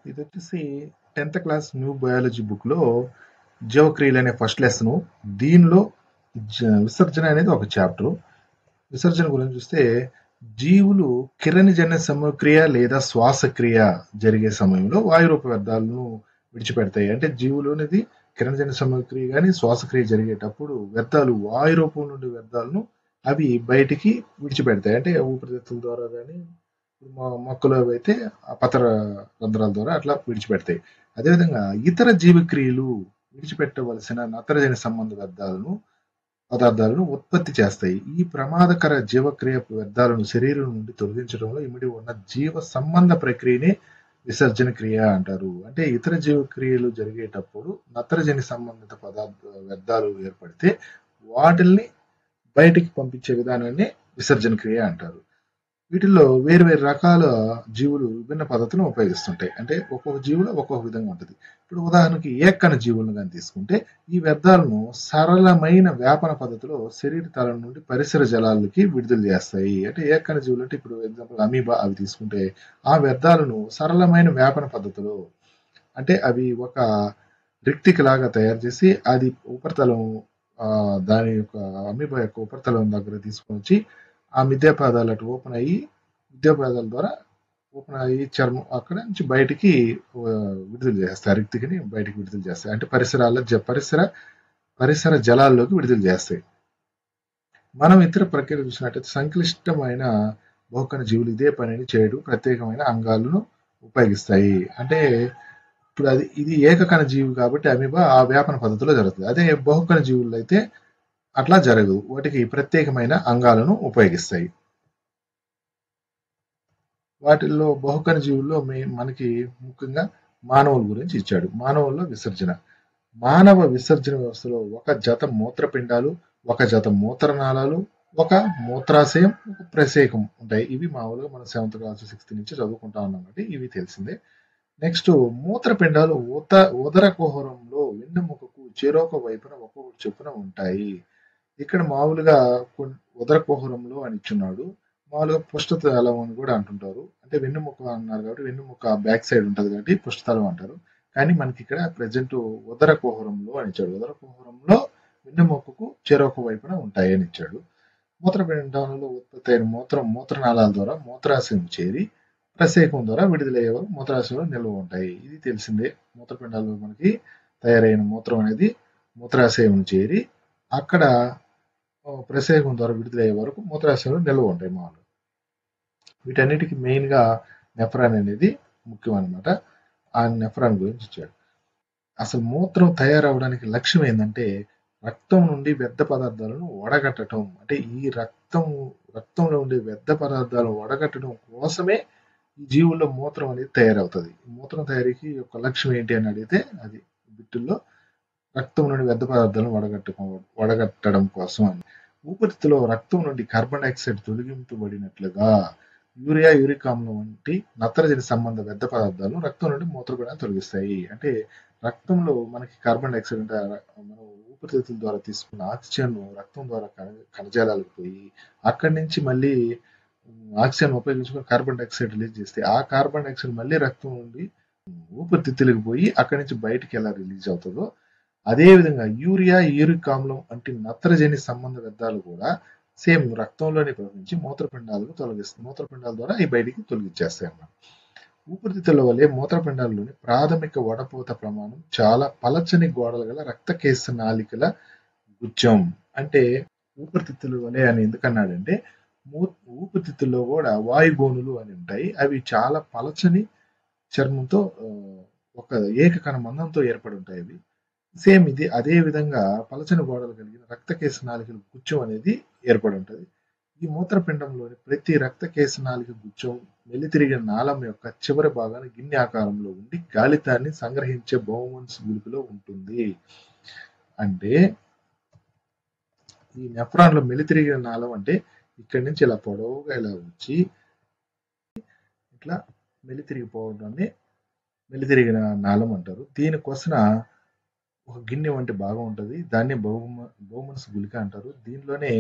ఇది వచ్చేసి 10th class new biology బుక్లో జీవక్రియలు అనే ఫస్ట్ లెసన్. దీనిలో విసర్జన అనేది ఒక చాప్టర్. విసర్జన గురించి చూస్తే జీవులు కిరణజన్య సమక్రియ లేదా శ్వాసక్రియ జరిగే సమయంలో వాయురూప వ్యర్థాలను విడిచిపెడతాయి. అంటే జీవులు అనేది కిరణజన్య సమక్రియ కానీ శ్వాసక్రియ జరిగేటప్పుడు వ్యర్థాలు వాయు రూపం నుండి వ్యర్థాలను అవి బయటికి విడిచిపెడతాయి. అంటే ఊపిరితిత్తుల ద్వారా కానీ మొక్కలు అయితే పత్ర రంధ్రాల ద్వారా అట్లా విడిచిపెడతాయి. అదేవిధంగా ఇతర జీవక్రియలు విడిచిపెట్టవలసిన నత్రజని సంబంధ పదార్థాలను ఉత్పత్తి చేస్తాయి. ఈ ప్రమాదకర జీవక్రియ వ్యర్థాలను శరీరం నుండి తొలగించడంలో ఇమిడి ఉన్న జీవ సంబంధ ప్రక్రియనే విసర్జన క్రియ అంటారు. అంటే ఇతర జీవక్రియలు జరిగేటప్పుడు నత్రజని సంబంధిత వ్యర్థాలు ఏర్పడితే వాటిల్ని బయటికి పంపించే విధానాన్ని విసర్జన క్రియ అంటారు. వీటిల్లో వేరు రకాల జీవులు విభిన్న పద్ధతులను ఉపయోగిస్తుంటాయి. అంటే ఒక్కొక్క జీవులు ఒక్కొక్క విధంగా ఉంటుంది. ఇప్పుడు ఉదాహరణకి ఏకకణ జీవులను కానీ తీసుకుంటే ఈ వ్యర్థాలను సరళమైన వ్యాపన పద్ధతిలో శరీర తలం నుండి పరిసర జలాలకి విడుదల చేస్తాయి. అంటే ఏకకణ జీవులు అంటే ఇప్పుడు ఎగ్జాంపుల్ అమీబా అవి తీసుకుంటే ఆ వ్యర్థాలను సరళమైన వ్యాపన పద్ధతిలో అంటే అవి ఒక రిక్తికి లాగా తయారు చేసి అది ఉపరితలం దాని యొక్క అమీబా యొక్క ఉపరితలం దగ్గర తీసుకొని వచ్చి ఆ మిథ్యాపాదాలు అటు ఓపెన్ అయ్యి మిథ్యాపాదాల ద్వారా ఓపెన్ అయ్యి చర్మం అక్కడ నుంచి బయటికి విడుదల చేస్తాయి. రిక్తికిని బయటికి విడుదల చేస్తాయి. అంటే పరిసర జలాల్లోకి విడుదల చేస్తాయి. మనం ఇతర ప్రక్రియలు చూసినట్టయితే సంక్లిష్టమైన బహుకణ జీవులు ఇదే పనిని చేయడం ప్రత్యేకమైన అంగాలను ఉపయోగిస్తాయి. అంటే ఇప్పుడు ఇది ఏకకణ జీవి కాబట్టి అమీబా ఆ వ్యాపన పద్ధతిలో జరుగుతుంది. అదే బహుకణ జీవులు అయితే అట్లా జరగదు. వాటికి ప్రత్యేకమైన అంగాలను ఉపయోగిస్తాయి. వాటిల్లో బహుకణ జీవుల్లో మనకి ముఖ్యంగా మానవుల గురించి ఇచ్చాడు. మానవుల్లో విసర్జన. మానవ విసర్జన వ్యవస్థలో ఒక జత మూత్రపిండాలు, ఒక జత మూత్రనాళాలు, ఒక మూత్రాశయం, ఒక ప్రసేకం ఉంటాయి. ఇవి మామూలుగా మనం 7th క్లాస్ 6th నుంచి చదువుకుంటా ఉన్నాం కాబట్టి ఇవి తెలిసిందే. నెక్స్ట్ మూత్రపిండాలు ఉదర కుహరంలో వెన్నెముకకు చెరొక వైపున ఒక్కొక్కటి చొప్పున ఉంటాయి. ఇక్కడ మామూలుగా ఉదర కుహరంలో అని ఇచ్చున్నాడు. మామూలుగా పుష్టతలం అని కూడా అంటుంటారు. అంటే వెన్నుముక అన్నారు కాబట్టి వెన్నుముక బ్యాక్ సైడ్ ఉంటుంది కాబట్టి పుష్టతలం అంటారు. కానీ మనకి ఇక్కడ ప్రజెంట్ ఉదర కుహరంలో అని ఇచ్చాడు. ఉదర కుహరంలో వెన్నుముకకు చెరొక వైపున ఉంటాయి అని ఇచ్చాడు. మూత్రపిండాలలో ఉత్పత్తి అయిన మూత్రనాళాల ద్వారా మూత్రాశయం చేరి ప్రసేకం ద్వారా విడుదలయ్యే వరకు మూత్రాశయంలో నిల్వ ఉంటాయి. ఇది తెలిసిందే. మూత్రపిండాల్లో మనకి తయారైన మూత్రం అనేది మూత్రాశయం చేరి అక్కడ ప్రసేకం ద్వారా విడుదలయ్యే వరకు మూత్రాశయంలో నిల్వ ఉంటాయి మామూలు. వీటన్నిటికీ మెయిన్గా నెఫ్రాన్ అనేది ముఖ్యం అనమాట. ఆ నెఫ్రాన్ గురించి ఇచ్చాడు. అసలు మూత్రం తయారవడానికి లక్ష్యం ఏంటంటే రక్తం నుండి వ్యర్థ పదార్థాలను వడగట్టడం. అంటే ఈ రక్తంలో ఉండే వ్యర్థ పదార్థాలను వడగట్టడం కోసమే ఈ జీవుల్లో మూత్రం అనేది తయారవుతుంది. మూత్రం తయారీకి యొక్క లక్ష్యం ఏంటి అని అడిగితే అది బిట్టుల్లో రక్తం నుండి వ్యర్థ పదార్థాలను వడగట్టడం కోసం అని. ఊపిరితిత్తులో రక్తం నుండి కార్బన్ డైఆక్సైడ్ తొలగింపబడినట్లుగా యూరిక్ ఆమ్లం వంటి నత్రజని సంబంధ వ్యర్థ పదార్థాలను రక్తం నుండి మూత్రపిండాలు తొలగిస్తాయి. అంటే రక్తంలో మనకి కార్బన్ డైఆక్సైడ్ అంటే మనం ఊపిరితిత్తుల ద్వారా తీసుకున్న ఆక్సిజన్ రక్తం ద్వారా కణజాలాలకు పోయి అక్కడి నుంచి మళ్ళీ ఆక్సిజన్ ఉపయోగించుకొని కార్బన్ డైఆక్సైడ్ రిలీజ్ చేస్తే ఆ కార్బన్ డైఆక్సైడ్ మళ్ళీ రక్తం నుండి ఊపిరితిత్తులకు పోయి అక్కడి నుంచి బయటికి ఎలా రిలీజ్ అవుతుందో అదేవిధంగా యూరిక్ ఆమ్లం వంటి నత్రజని సంబంధ వ్యర్థాలు కూడా సేమ్ రక్తంలోనే ప్రవహించి మూత్రపిండాల ద్వారా ఈ బయటికి తొలగించేస్తాయి అన్నమాట. ఊపిరితిత్తుల వలె మూత్రపిండాల్లోని ప్రాథమిక వడపోత ప్రమాణం చాలా పలచని గోడలు గల రక్తకేశ నాళికల గుచ్చం. అంటే ఊపిరితిత్తుల వలె అని ఎందుకన్నాడంటే ఊపిరితిత్తుల్లో కూడా వాయుగోనులు అని ఉంటాయి. అవి చాలా పలచని చర్మంతో ఒక ఏకకణ మందంతో ఏర్పడి ఉంటాయి. అవి సేమ్ ఇది అదే విధంగా పలచని గోడలు కలిగిన రక్తకేశ నాళికల గుచ్చం అనేది ఏర్పడి ఉంటుంది. ఈ మూత్రపిండంలోని ప్రతి రక్తకేశ నాళిక గుచ్చం మెలితిరిగిన నాళం యొక్క చివరి భాగాన్ని గిన్నె ఆకారంలో ఉండి గాలితాన్ని సంగ్రహించే బహుమన్స్ గుళికలో ఉంటుంది. అంటే ఈ నెఫ్రాన్లో మెలితిరిగిన నాళం అంటే ఇక్కడి నుంచి ఇలా పొడవుగా ఇలా వచ్చి ఇట్లా మెలితిరిగిపోవడాన్ని మెలితిరిగిన నాళం అంటారు. దీనికోసం ఒక గిన్నె వంటి భాగం ఉంటుంది. దాన్ని బహుమన్స్ గుళిక అంటారు. దీనిలోనే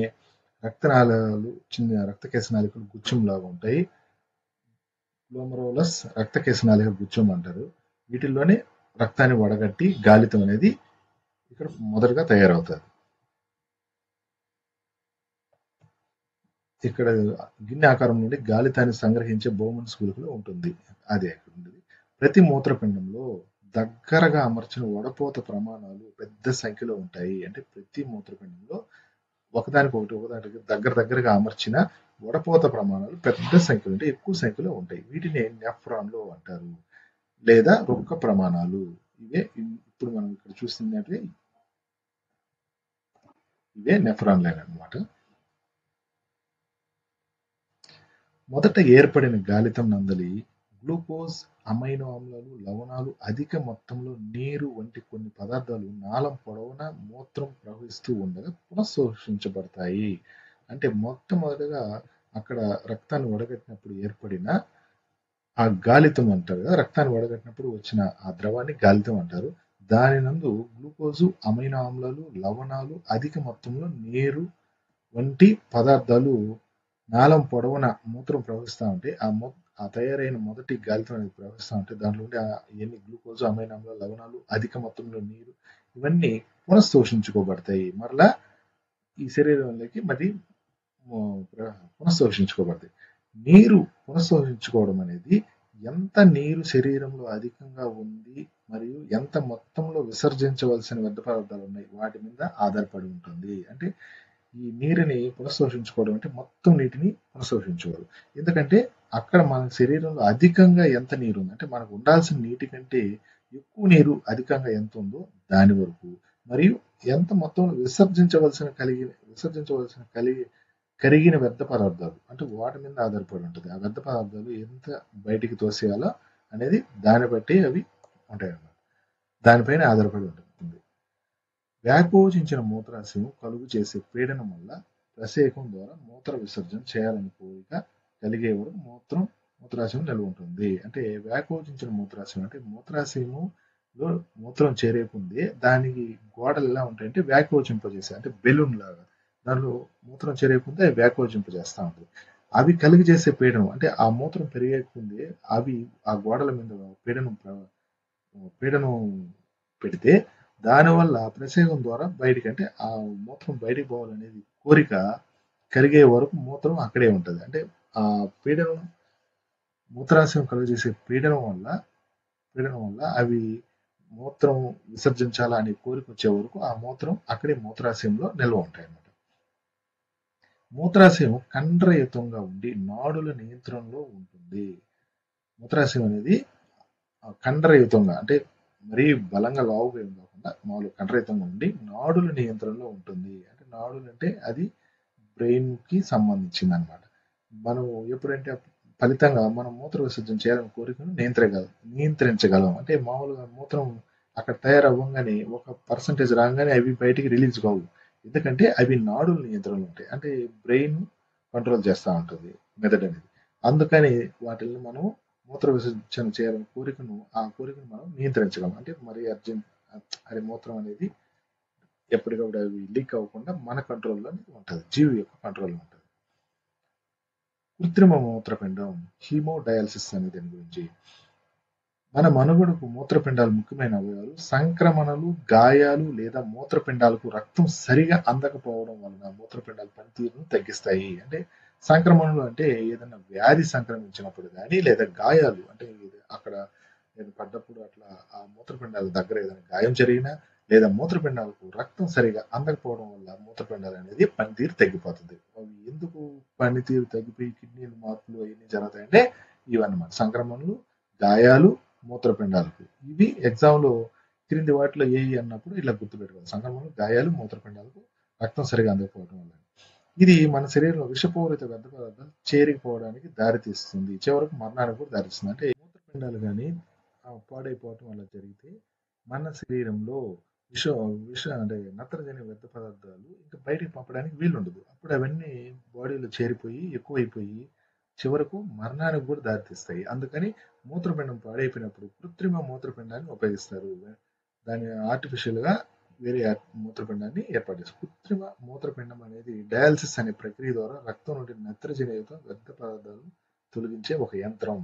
రక్తనాళాలు చిన్న రక్తకేశ నాళికలు గుచ్చంలాగా ఉంటాయి. గ్లోమరోలస్ రక్త కేశనాళిక గుచ్చం అంటారు. వీటిల్లోనే రక్తాన్ని వడగట్టి గాలితం అనేది ఇక్కడ మొదటగా తయారవుతుంది. ఇక్కడ గిన్నె ఆకారం నుండి గాలితాన్ని సంగ్రహించే బోమన్స్ గుళికలో ఉంటుంది. అది అక్కడ ఉండేది. ప్రతి మూత్రపిండంలో దగ్గరగా అమర్చిన వడపోత ప్రమాణాలు పెద్ద సంఖ్యలో ఉంటాయి. అంటే ప్రతి మూత్రపిండంలో ఒకదానికి దగ్గరగా అమర్చిన వడపోత ప్రమాణాలు పెద్ద సంఖ్యలో అంటే ఎక్కువ సంఖ్యలో ఉంటాయి. వీటిని నెఫ్రాన్లు అంటారు లేదా రొక్క ప్రమాణాలు. ఇవే ఇప్పుడు మనం ఇక్కడ చూస్తున్నట్టు ఇవే నెఫ్రాన్లు అన్నమాట. మొదట ఏర్పడిన గాలితం నందలి గ్లూకోజ్, అమైనో ఆమ్లాలు, లవణాలు, అధిక మొత్తంలో నీరు వంటి కొన్ని పదార్థాలు నాళం పొడవునా మూత్రం ప్రవహిస్తూ ఉండగా పునఃశోషించబడతాయి. అంటే మొట్టమొదటిగా అక్కడ రక్తాన్ని వడగట్టినప్పుడు ఏర్పడిన ఆ గాలితం అంటారు కదా, రక్తాన్ని వడగట్టినప్పుడు వచ్చిన ఆ ద్రవాన్ని గాలితం అంటారు. దాని నందు గ్లూకోజు, అమైనో ఆమ్లాలు, లవణాలు, అధిక మొత్తంలో నీరు వంటి పదార్థాలు నాళం పొడవునా మూత్రం ప్రవహిస్తూ ఉంటే ఆ తయారైన మొదటి గాలితం అనేది ప్రవహిస్తూ ఉంటే దాంట్లో ఉండే ఎన్ని గ్లూకోజు, అమైనో ఆమ్లాలు, లవణాలు, అధిక మొత్తంలో నీరు ఇవన్నీ పునఃశోషించుకోబడతాయి. మరలా ఈ శరీరంలోకి మరి పునఃశోషించుకోబడతాయి. నీరు పునఃశోషించుకోవడం అనేది ఎంత నీరు శరీరంలో అధికంగా ఉంది మరియు ఎంత మొత్తంలో విసర్జించవలసిన వ్యర్థ పదార్థాలు ఉన్నాయి వాటి మీద ఆధారపడి ఉంటుంది. అంటే ఈ నీరుని పునఃశోషించుకోవడం అంటే మొత్తం నీటిని పునఃశోషించుకోవాలి. ఎందుకంటే అక్కడ మన శరీరంలో అధికంగా ఎంత నీరు ఉంది అంటే మనకు ఉండాల్సిన నీటి కంటే ఎక్కువ నీరు అధికంగా ఎంత ఉందో దాని వరకు, మరియు ఎంత మొత్తంలో కరిగిన వ్యర్థ పదార్థాలు అంటే వాటి మీద ఆధారపడి ఉంటుంది. ఆ వ్యర్థ పదార్థాలు ఎంత బయటికి తోసేయాలో అనేది దాన్ని బట్టి అవి ఉంటాయన్నమాట. దానిపైన ఆధారపడి ఉంటుంది. వ్యాకోచించిన మూత్రాశయం కలుగు చేసే పీడనం వల్ల ప్రసేకం ద్వారా మూత్ర విసర్జన చేయాలని కోరిక కలిగే వరకు మూత్రాశయం నిల్వ ఉంటుంది. అంటే వ్యాకోచించిన మూత్రాశయం అంటే మూత్రాశయములో మూత్రం చేరేకుంది దానికి గోడలు ఎలా ఉంటాయంటే వ్యాకోచింపజేస్తాయి. అంటే బెలూన్ లాగా దానిలో మూత్రం చేరేకుంది అవి వ్యాకోచింపజేస్తూ ఉంటుంది. అవి కలిగి చేసే పీడనం అంటే ఆ మూత్రం పెరిగేకుంది అవి ఆ గోడల మీద పీడనం పెడితే దానివల్ల ప్రసేకం ద్వారా బయటికి అంటే ఆ మూత్రం బయటికి పోవాలనేది కోరిక కలిగే వరకు మూత్రం అక్కడే ఉంటుంది. అంటే ఆ పీడనం మూత్రాశయం కలుగజేసే పీడనం వల్ల అవి మూత్రం విసర్జించాలా అనే కోరిక వచ్చే వరకు ఆ మూత్రం అక్కడే మూత్రాశయంలో నిల్వ ఉంటాయి అన్నమాట. మూత్రాశయం కండ్రయుతంగా ఉండి నాడుల నియంత్రణలో ఉంటుంది. మూత్రాశయం అనేది కండరయుతంగా అంటే మరీ బలంగా లావుగా ఏం కాకుండా మామూలుగా కండరయుతంగా ఉండి నాడుల నియంత్రణలో ఉంటుంది. అంటే నాడులు అంటే అది బ్రెయిన్కి సంబంధించింది అనమాట. మనం ఎప్పుడంటే ఫలితంగా మనం మూత్ర విసర్జన చేయాలని కోరికను నియంత్రించగలం. అంటే మామూలుగా మూత్రం అక్కడ తయారవ్వగానే ఒక పర్సంటేజ్ రాగానే అవి బయటికి రిలీజ్ కావు. ఎందుకంటే అవి నాడుల నియంత్రణలో ఉంటాయి. అంటే బ్రెయిన్ కంట్రోల్ చేస్తూ ఉంటుంది మెదడు అనేది. అందుకని వాటిని మనం మూత్ర విసర్జన చేయాలని ఆ కోరికను మనం నియంత్రించగలం. అంటే మరి అర్జెంట్ అది మూత్రం అనేది ఎప్పటికప్పుడు అవి లీక్ అవ్వకుండా మన కంట్రోల్లో ఉంటుంది, జీవి యొక్క కంట్రోల్లో ఉంటుంది. కృత్రిమ మూత్రపిండం హీమోడయాలసిస్ అనే దాని గురించి. మన మనుగడకు మూత్రపిండాలు ముఖ్యమైన అవయవాలు. సంక్రమణలు, గాయాలు లేదా మూత్రపిండాలకు రక్తం సరిగా అందకపోవడం వలన మూత్రపిండాల పనితీరును తగ్గిస్తాయి. అంటే సంక్రమణలు అంటే ఏదైనా వ్యాధి సంక్రమించినప్పుడు కానీ లేదా గాయాలు అంటే అక్కడ నేను పడ్డప్పుడు అట్లా ఆ మూత్రపిండాల దగ్గర ఏదైనా గాయం జరిగినా లేదా మూత్రపిండాలకు రక్తం సరిగా అందకపోవడం వల్ల మూత్రపిండాలు అనేది పనితీరు తగ్గిపోతుంది. అవి ఎందుకు పనితీరు తగ్గిపోయి కిడ్నీలు మార్పులు అవన్నీ జరుగుతాయంటే ఇవన్నమాట. సంక్రమణలు, గాయాలు, మూత్రపిండాలకు. ఇవి ఎగ్జామ్లో క్రింది వాటిలో ఏవి అన్నప్పుడు ఇలా గుర్తుపెట్టుకోవాలి. సంక్రమణలు, గాయాలు, మూత్రపిండాలకు రక్తం సరిగా అందకపోవడం వల్ల. ఇది మన శరీరంలో విషపూరిత వ్యర్థ పదార్థాలు చేరిపోవడానికి దారితీస్తుంది. చివరకు మరణానికి కూడా దారితీస్తుంది. అంటే మూత్రపిండాలు కానీ పాడైపోవటం వల్ల జరిగితే మన శరీరంలో అంటే నత్రజని వ్యర్థ పదార్థాలు ఇంకా బయటికి పంపడానికి వీలుండదు. అప్పుడు అవన్నీ బాడీలో చేరిపోయి ఎక్కువైపోయి చివరకు మరణానికి కూడా దారితీస్తాయి. అందుకని మూత్రపిండం పాడైపోయినప్పుడు కృత్రిమ మూత్రపిండాన్ని ఉపయోగిస్తారు. దాన్ని ఆర్టిఫిషియల్గా వేరే మూత్రపిండాన్ని ఏర్పాటు చేస్తారు. కృత్రిమ మూత్రపిండం అనేది డయాలసిస్ అనే ప్రక్రియ ద్వారా రక్తం నుండి నత్రజనియుత వ్యర్థ పదార్థాలను తొలగించే ఒక యంత్రం.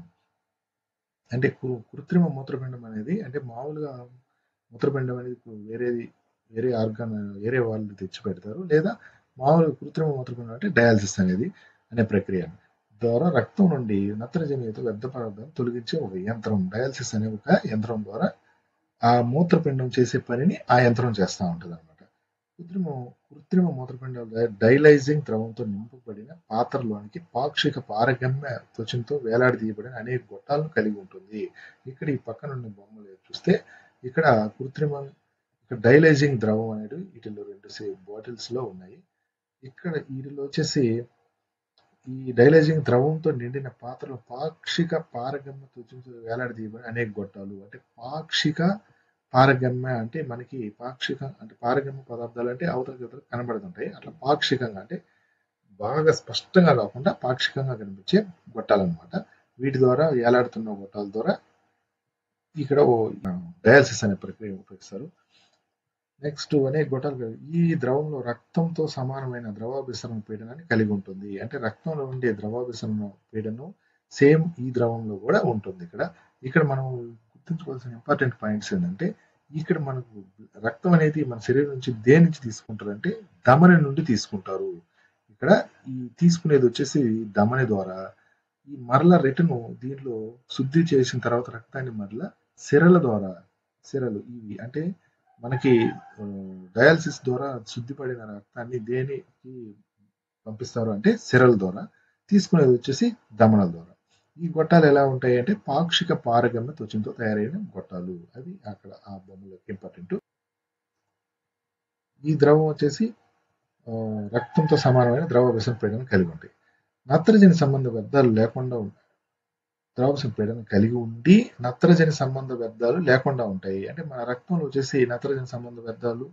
అంటే కృత్రిమ మూత్రపిండం అనేది అంటే మామూలుగా మూత్రపిండం అనేది ఇప్పుడు వేరే ఆర్గాన్ వేరే వాళ్ళు తెచ్చి పెడతారు. లేదా మామూలుగా కృత్రిమ మూత్రపిండం అంటే డయాలిసిస్ అనేది అనే ప్రక్రియ ద్వారా రక్తం నుండి నత్రజనియుత వ్యర్థ పదార్థాలను తొలగించే ఒక యంత్రం. డయాలిసిస్ అనే ఒక యంత్రం ద్వారా ఆ మూత్రపిండం చేసే పనిని ఆ యంత్రం చేస్తా ఉంటదనమాట. కృత్రిమ కృత్రిమ మూత్రపిండాలు డైలైజింగ్ ద్రవంతో నింపబడిన పాత్రలోనికి పాక్షిక పారగమ్య త్వచంతో వేలాడదీయబడిన అనేక గొట్టాలను కలిగి ఉంటుంది. ఇక్కడ ఈ పక్కనున్న బొమ్మలు చూస్తే ఇక్కడ డైలైజింగ్ ద్రవం అనేది వీటిలో 2 బాటిల్స్ లో ఉన్నాయి. ఇక్కడ వీటిలో వచ్చేసి ఈ డైలైజింగ్ ద్రవంతో నిండిన పాత్రలో పాక్షిక పారగమ్య త్వచంతో వేలాడదీయబడిన అనేక గొట్టాలు. అంటే పాక్షిక పారగమ్య అంటే మనకి అంటే పారగమ్య పదార్థాలు అంటే అవతల కనబడుతుంటాయి. అట్లా పాక్షికంగా అంటే బాగా స్పష్టంగా కాకుండా పాక్షికంగా కనిపించే గొట్టాలన్నమాట. వీటి ద్వారా వేలాడుతున్న గొట్టాల ద్వారా ఇక్కడ డయాలసిస్ అనే ప్రక్రియ ఉపయోగిస్తారు. నెక్స్ట్ అనేక గొట్టాలు ఈ ద్రవంలో రక్తంతో సమానమైన ద్రవాభిసరణ పీడనాన్ని కలిగి ఉంటుంది. అంటే రక్తంలో ఉండే ద్రవాభిసరణ పీడనం సేమ్ ఈ ద్రవంలో కూడా ఉంటుంది. ఇక్కడ మనం గుర్తుంచుకోవాల్సిన ఇంపార్టెంట్ పాయింట్స్ ఏంటంటే ఇక్కడ మనకు రక్తం అనేది మన శరీరం నుంచి దేని నుంచి తీసుకుంటారు అంటే ధమని నుండి తీసుకుంటారు. ఇక్కడ ఈ తీసుకునేది వచ్చేసి ధమని ద్వారా ఈ మరల రిటర్న్ దీంట్లో శుద్ధి చేసిన తర్వాత రక్తాన్ని మరల సిరలు ఇవి అంటే మనకి డయాలసిస్ ద్వారా శుద్ధిపడిన రక్తాన్ని దేనికి పంపిస్తారు అంటే సిరల ద్వారా, తీసుకునేది వచ్చేసి ధమనుల ద్వారా. ఈ గొట్టాలు ఎలా ఉంటాయి అంటే పాక్షిక పారగమ్య త్వచంతో తయారైన గొట్టాలు. అది అక్కడ ఆ బొమ్మలో ఇంపార్టెంట్. ఈ ద్రవం వచ్చేసి రక్తంతో సమానమైన ద్రవాభిసరణ పీడనం కలిగి ఉంటాయి. నత్రజని సంబంధ వ్యర్థాలు లేకుండా ద్రవాభిసరణ పీడనం కలిగి ఉండి నత్రజని సంబంధ వ్యర్థాలు లేకుండా ఉంటాయి. అంటే మన రక్తంలో వచ్చేసి నత్రజని సంబంధ వ్యర్థాలు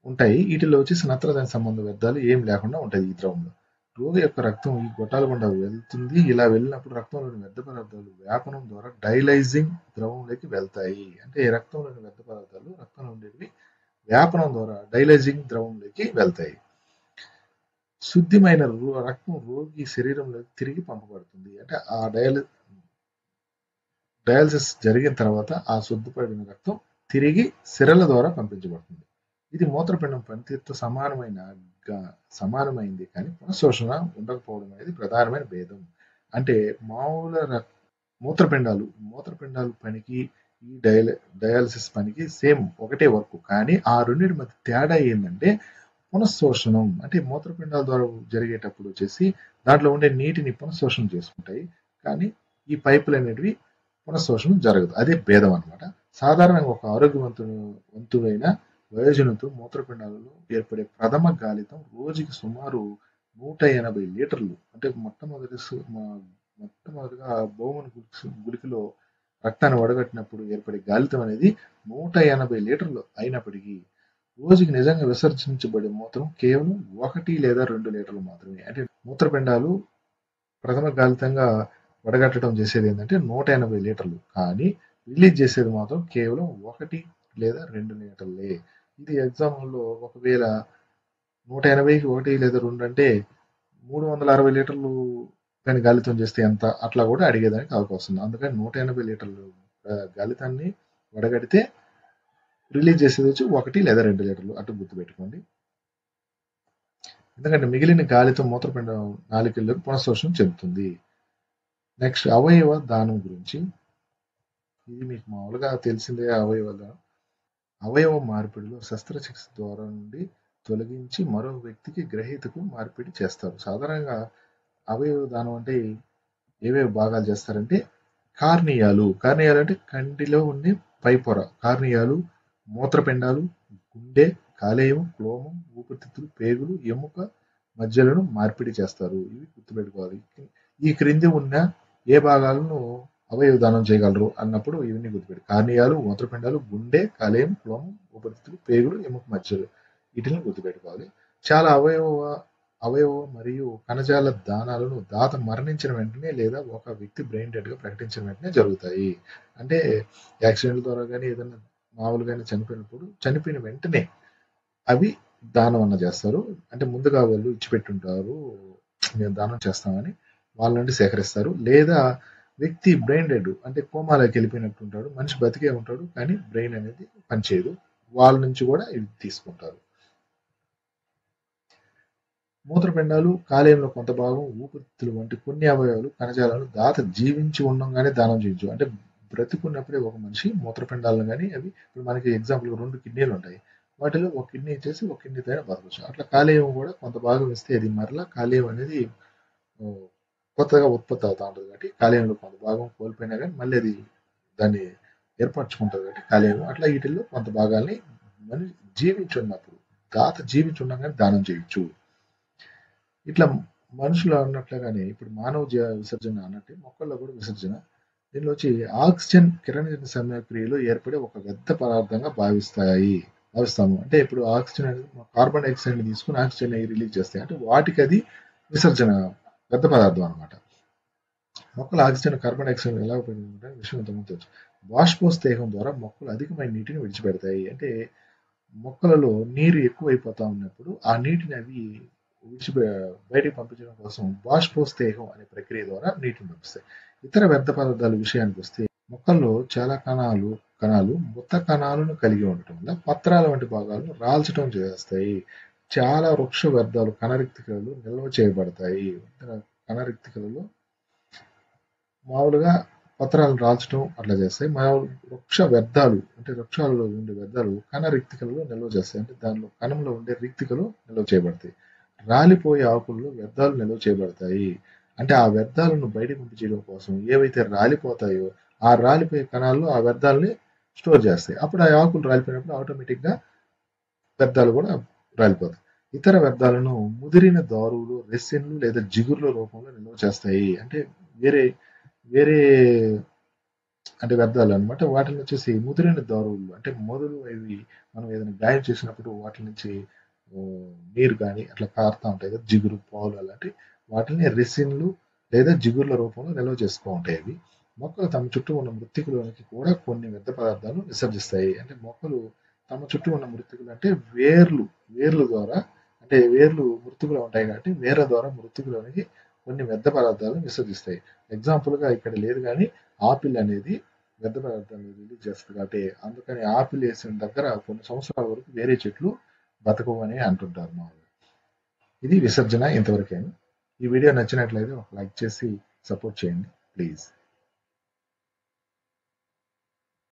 ఉంటాయి. వీటిలో వచ్చేసి నత్రజని సంబంధ వ్యర్థాలు ఏం లేకుండా ఉంటాయి ఈ ద్రవంలో. రోగి యొక్క రక్తం ఈ గొట్టాల గుండా వెళ్తుంది. ఇలా వెళ్ళినప్పుడు రక్తంలోని వ్యర్థ పదార్థాలు వ్యాపనం ద్వారా డైలైజింగ్ ద్రవంలోకి వెళ్తాయి. అంటే రక్తంలోని వ్యర్థ పదార్థాలు రక్తంలో ఉండేవి వ్యాపనం ద్వారా డైలైజింగ్ ద్రవంలోకి వెళ్తాయి. శుద్ధిమైన రక్తం రోగి శరీరంలోకి తిరిగి పంపబడుతుంది. అంటే ఆ డయాలసిస్ జరిగిన తర్వాత ఆ శుద్ధిపడిన రక్తం తిరిగి సిరల ద్వారా పంపించబడుతుంది. ఇది మూత్రపిండం పనితీరుతో సమానమైంది కానీ పునఃశోషణ ఉండకపోవడం అనేది ప్రధానమైన భేదం. అంటే మామూలు మూత్రపిండాలు పనికి ఈ డయాలసిస్ పనికి సేమ్ ఒకటే వర్క్. కానీ ఆ రెండింటి మధ్య తేడా ఏంటంటే పునఃశోషణం. అంటే మూత్రపిండాల ద్వారా జరిగేటప్పుడు వచ్చేసి దాంట్లో ఉండే నీటిని పునఃశోషణం చేసుకుంటాయి. కానీ ఈ పైపులు అనేటివి పునఃశోషణం జరగదు. అదే భేదం అనమాట. సాధారణంగా ఒక ఆరోగ్యవంతుడైన వయోజనుతో మూత్రపిండాలలో ఏర్పడే ప్రథమ గాలితం రోజుకి సుమారు 180 లీటర్లు. అంటే మొట్టమొదటిగా బౌమన్ గుళికలో రక్తాన్ని వడగట్టినప్పుడు ఏర్పడే గాలితం అనేది 180 లీటర్లు అయినప్పటికీ రోజుకి నిజంగా విసర్జించబడే మూత్రం కేవలం 1 లేదా 2 లీటర్లు మాత్రమే. అంటే మూత్రపిండాలు ప్రథమ గాలితంగా వడగట్టడం చేసేది ఏంటంటే 180 లీటర్లు. కానీ రిలీజ్ చేసేది మాత్రం కేవలం 1 లేదా 2 లీటర్లే. ఇది ఎగ్జాంపుల్లో ఒకవేళ 180కి 1 లేదా 2 అంటే 360 లీటర్లు కానీ గాలితం చేస్తే ఎంత అట్లా కూడా అడిగేదానికి అవకాశం ఉంది. అందుకని 180 లీటర్లు గాలితాన్ని వడగడితే రిలీజ్ చేసేది వచ్చి 1 లేదా 2 లీటర్లు అటు గుర్తుపెట్టుకోండి. ఎందుకంటే మిగిలిన గాలితో మూత్రపిండం నాళికల్లోకి పునఃశోషణం చెందుతుంది. నెక్స్ట్ అవయవ దానం గురించి. ఇది మీకు మామూలుగా తెలిసిందే. అవయవ మార్పిడిలో శస్త్రచికిత్స ద్వారా నుండి తొలగించి మరో వ్యక్తికి గ్రహీతకు మార్పిడి చేస్తారు. సాధారణంగా అవయవ దానం అంటే ఏవేవి భాగాలు చేస్తారంటే కార్నియాలు అంటే కంటిలో ఉండే పైపొర, కార్నియాలు, మూత్రపిండాలు, గుండె, కాలేయం, క్లోమం, ఊపిరితిత్తులు, పేగులు, ఎముక మధ్యలను మార్పిడి చేస్తారు. ఇవి గుర్తుపెట్టుకోవాలి. ఈ క్రింది ఉన్న ఏ భాగాలను అవయవ దానం చేయగలరు అన్నప్పుడు ఇవన్నీ గుర్తుపెట్టు. కార్నియాలు, మూత్రపిండాలు, గుండె, కాలేయం, క్లోమం, ఊపిరితిత్తులు, పేగులు, ఎముక మధ్యలు వీటిని గుర్తుపెట్టుకోవాలి. చాలా అవయవ మరియు కణజాల దానాలను దాత మరణించిన వెంటనే లేదా ఒక వ్యక్తి బ్రెయిన్ డెడ్ గా ప్రకటించిన వెంటనే జరుగుతాయి. అంటే యాక్సిడెంట్ ద్వారా కానీ ఏదైనా మామూలుగానే చనిపోయిన వెంటనే అవి దానం అన్న చేస్తారు. అంటే ముందుగా వాళ్ళు ఇచ్చిపెట్టుంటారు మేము దానం చేస్తామని వాళ్ళ నుండి సేకరిస్తారు. లేదా వ్యక్తి బ్రెయిన్ డెడ్ అంటే కోమాలోకి వెళ్ళిపోయినట్టు ఉంటాడు. మనిషి బతికే ఉంటాడు కానీ బ్రెయిన్ అనేది పనిచేయదు. వాళ్ళ నుంచి కూడా ఇవి తీసుకుంటారు. మూత్రపిండాలు, కాలేయంలో కొంత భాగం, ఊపిరితిత్తులు వంటి కొన్ని అవయవాలు, కణజాలాలు దాత జీవించి ఉండంగానే దానం చేయొచ్చు. అంటే బ్రతికున్నప్పుడే ఒక మనిషి మూత్రపిండాలను కానీ అవి ఇప్పుడు మనకి ఎగ్జాంపుల్ 2 కిడ్నీలు ఉంటాయి. వాటిలో ఒక కిడ్నీ ఇచ్చేసి ఒక కిడ్నీతో అయినా బతకచ్చు. అట్లా కాలేయం కూడా కొంత భాగం ఇస్తే అది మరలా కాలేయం అనేది కొత్తగా ఉత్పత్తి అవుతా ఉంటుంది కాబట్టి కాలేయంలో కొంత భాగం కోల్పోయినా కానీ మళ్ళీ అది దాన్ని ఏర్పరచుకుంటుంది కాబట్టి కాలేయం అట్లా వీటిల్లో కొంత భాగాల్ని మనిషి జీవించి ఉన్నప్పుడు దాత జీవించి ఉండగానే దానం చేయొచ్చు. ఇట్లా మనుషులు అన్నట్లుగానే ఇప్పుడు మానవ విసర్జన అన్నట్టు మొక్కల్లో కూడా విసర్జన దీనిలో వచ్చి ఆక్సిజన్ కిరణజన్య సమయక్రియలో ఏర్పడే ఒక వ్యర్థ పదార్థంగా భావిస్తాము. అంటే ఇప్పుడు ఆక్సిజన్ అనేది కార్బన్ డైఆక్సైడ్ తీసుకుని ఆక్సిజన్ రిలీజ్ చేస్తాయి. అంటే వాటికి అది విసర్జన వ్యర్థ పదార్థం అనమాట. మొక్కలు ఆక్సిజన్ కార్బన్ డైఆక్సైడ్ ఎలా ఉపయోగించుకుంటే విషయం ఇంతకుముందు బాష్పోత్సేకం ద్వారా మొక్కలు అధికమైన నీటిని విడిచిపెడతాయి. అంటే మొక్కలలో నీరు ఎక్కువైపోతా ఉన్నప్పుడు ఆ నీటిని అవి బయటికి పంపించడం కోసం బాష్పోత్సేకం అనే ప్రక్రియ ద్వారా నీటిని పంపిస్తాయి. ఇతర వ్యర్థ పదార్థాల విషయానికి వస్తే మొక్కల్లో చాలా కణాలు మృత కణాలను కలిగి ఉండటం వల్ల పత్రాల వంటి భాగాలను రాల్చడం చేస్తాయి. చాలా వృక్ష వ్యర్థాలు కణరిక్తికలలో నిల్వ చేయబడతాయి. కణరిక్తికలలో మామూలుగా పత్రాలను రాల్చడం అట్లా చేస్తాయి. వృక్ష వ్యర్థాలు అంటే వృక్షాలలో ఉండే వ్యర్థాలు కణరిక్తికలలో నిల్వ చేస్తాయి. అంటే దానిలో కణంలో ఉండే రిక్తికలు నిల్వ చేయబడతాయి. రాలిపోయే ఆకుల్లో వ్యర్థాలు నిల్వ చేయబడతాయి. అంటే ఆ వ్యర్థాలను బయటకు పంపించడం కోసం ఏవైతే రాలిపోతాయో ఆ రాలిపోయే కణాల్లో ఆ వ్యర్థాలని స్టోర్ చేస్తాయి. అప్పుడు ఆ ఆకులు రాలిపోయినప్పుడు ఆటోమేటిక్గా వ్యర్థాలు కూడా రాలిపోతాయి. ఇతర వ్యర్థాలను ముదిరిన దారులు, రెసిన్లు లేదా జిగుర్ల రూపంలో నిల్వ చేస్తాయి. అంటే వేరే వేరే అంటే వ్యర్థాలు అనమాట. వాటిని వచ్చేసి ముదిరిన దారులు అంటే మొదలు అవి మనం ఏదైనా గాయం చేసినప్పుడు వాటి నుంచి నీరు కానీ అట్లా కారుతూ ఉంటాయి కదా జిగురు పాలు అలాంటి వాటిని రెసిన్లు లేదా జిగుర్ల రూపంలో నిల్వ చేసుకో ఉంటాయి. అవి మొక్కలు తమ చుట్టూ ఉన్న మృత్తికలోనికి కూడా కొన్ని వ్యర్థ పదార్థాలు విసర్జిస్తాయి. అంటే మొక్కలు తమ చుట్టూ ఉన్న మృత్తికలు అంటే వేర్లు ద్వారా అంటే వేర్లు మృత్తికలో ఉంటాయి కాబట్టి వేర్ల ద్వారా మృత్తికలోనికి కొన్ని వ్యర్థ పదార్థాలను విసర్జిస్తాయి. ఎగ్జాంపుల్గా ఇక్కడ లేదు కానీ ఆపిల్ అనేది వ్యర్థ పదార్థాలను రిలీజ్ చేస్తుంది కాబట్టి అందుకని ఆపిల్ వేసిన దగ్గర కొన్ని సంవత్సరాల వరకు వేరే చెట్లు బతకవు అని అంటుంటారు మామూలుగా. ఇది విసర్జన ఇంతవరకే. ఈ వీడియో నచ్చినట్లయితే ఒక లైక్ చేసి సపోర్ట్ చేయండి ప్లీజ్.